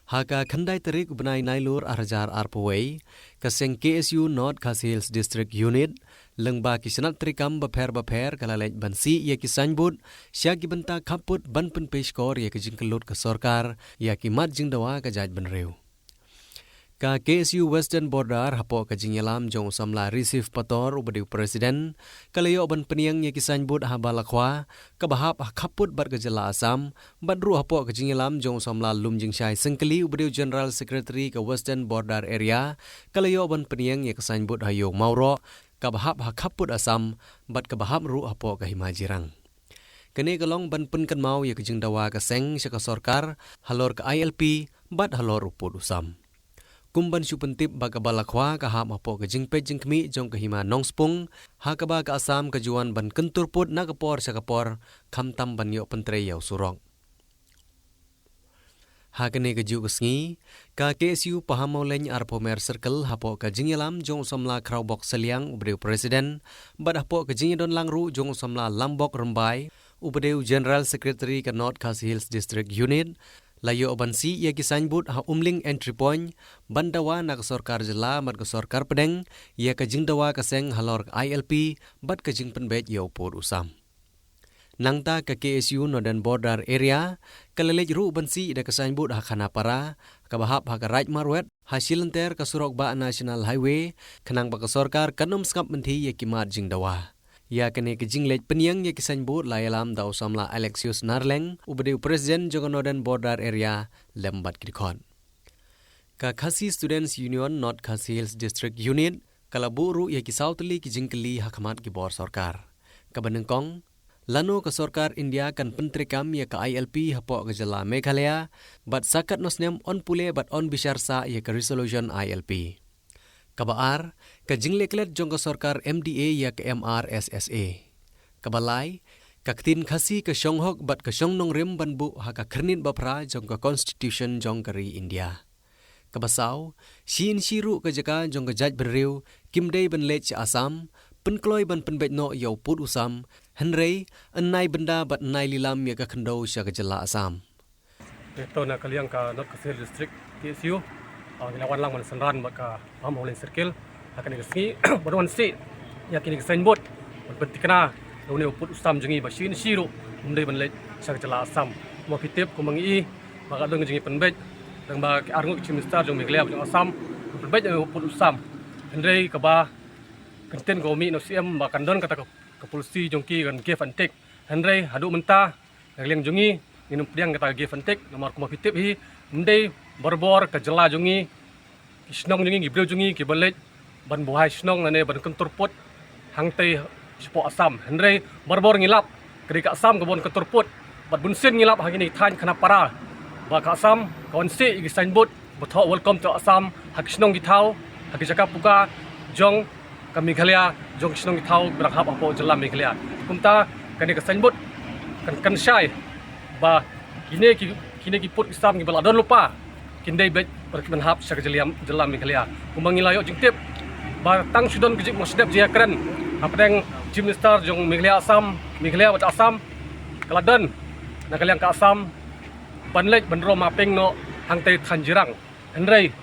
Haka khandai tarik ubnai nailur arjar arpaway kaseng KSU North Khasi Hills District Unit lengba kisanat trikam baper kalalej bansi ya kisanybud syagi benta kaput ban pen peskor ya kejingkelut ke sorkar ya kimat jingdawa kajaj benreu. Ka KSU Western Border hapo kajingelam jong samla receive pator ubadiu presiden kalayo ban peniang ya kisanybud habalakwa kabahap kaput bar kejala Asam badru hapo kajingelam jong samla lumjing syai sengkeli ubadiu General Secretary ke Western Border Area kalayo ban peniang ya kisanybud hayo mauro kabahap kaput Asam bad kabahap ru hapo kahimajirang. Kene kalong ban penkan mau ya kejingdawa kaseng syaka sorkar halor ke ILP bad halor upod Usam. Kumban supentip baga balakwa kahap hapo ke jingpe jingkmi jong kahima nongspung hakaba ke Asam kejuan ban kenturput nakapor sakapor kamtam ban yo pentre yaw surok. Hakene keju kesngi ka KSU pahamau leny arpomer circle hapo ke jingelam jong somla kraubok seliang ubdeu presiden bad hapo ke jingedon langru jong somla lambok rembai ubdeu General Secretary ke North Khasi Hills District Unit layo abansi ya kisanybud ha umling entry point bandawa na sorkar jela mat sorkar pedeng ya kajingdawa kaseng halor ILP bat kajing penbet ya upod Usam. Nangta ke KSU Northern Border Area kalalej ru bansi da kasanybud ha khanapara kabahap ha right marwet hasilenter ka surok ba National Highway kanang ba sorkar kanom skap menti ya kimat jingdawa. Ya kene kejinglej peniang ya kisanybud layalam da Usamla Alexius Narleng ubadeu presiden jong Northern Border Area lembat kidikon. Ka Khasi Students Union North Khasi Hills District Unit kalaburu ya kisautli kijingkeli hakamat gibor sorkar. Kabanengkong lano ke sorkar India kan pentrikam ya ke ILP hapo ke jela Meghalaya bat sakat nosnem on pule bat on bisharsa ya ke resolution ILP. Kabaar, kajingleklet jong ke sorkar MDA ya ke MRSSA. Kabalay, kaktin khasi ke Shonghok bat ke Shongnong rim banbu haka kernit bapra jong ke Constitution jong keri India. Kabasaw, siin shiru ke jaka jong ke jaj berriu, kimdei ban lech Asam, penkloy ban penbet no yaw pud Usam, henrei, enai benda bat enai lilam ya ke kendau sya ke jela Asam. Ito na kaliang ka North Khasi Hills District KSU. Nilawan lang man sanran maka pamahulin circle akan ngasni baruan si yakin signboard berbentikna launi uput Usam jengi basin siru umdai banlet sak jela Asam mo kitip ko mangi maka dong jengi penbet dang ba arngu chimista jong Meghalaya jong Asam penbet uput Usam hendrei ka ba konten ko mi no CM ba kandon kata ke polisi jongki kan give and take hendrei hadu menta ngliang jongi minum pediang kata give and take nomor ko kitip hi umdai borbor ke jela jongi snong jongi gibreu jongi ki balet ban buhai snong nane ban kenturput hangtei spo Asam hendrei borbor ngilap kerika Asam kebon kenturput bat bunsin ngilap hagini than khanapara ba ka Asam konsi igi signboard botho welcome to Asam hak snong githau hak jaka puka jong ka Meghalaya jong snong githau berhap apo jela Meghalaya kumta kani ka signboard kan syai ba kini ki put Asam gi baladon lupa kindai bet berkemenhap syak jela Meghalaya kumangilayo jingtip ba tang sudon gejik mosdep jia keren apdeng Chief Minister jong Meghalaya Asam Meghalaya wat Asam kaladon na kaliang ka Asam banlej bandro maping no hangtei thanjirang hendrei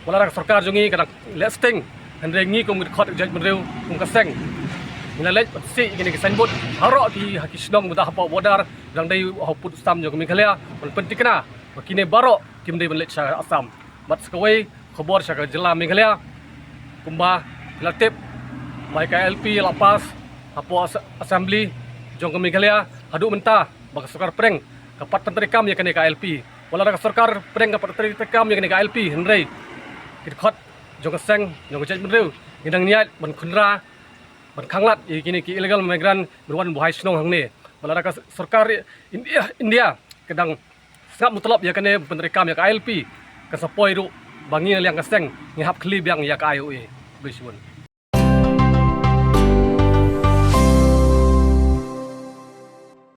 wala sorkar jongi kadang lesting hendrei ngi kum khot jaj benreu kum kaseng milalej si gini ke signboard haro ki hakisnong mudah hapo bodar dang dai hoput Asam jong Meghalaya pentikna kini baro kim dei banlet sya Asam bat skawai khobor sya jela Meghalaya kumba latip mai KLP lapas hapo assembly jong ke Meghalaya hadu menta bak sorkar preng kapat pentrikam ya kene KLP wala ka sorkar preng kapat pentrikam ya kene KLP hendrei kit khot jong ke seng jong ke jaj benreu ngidang niat ban khunra ban khanglat kini ki illegal migrant berwan buhai snong hangne wala ka sorkar India kedang sap mutlap ya kene pentrikam ya KLP kasapoi ru bangi liang kaseng ngihap kli biang ya ka IOE bisuan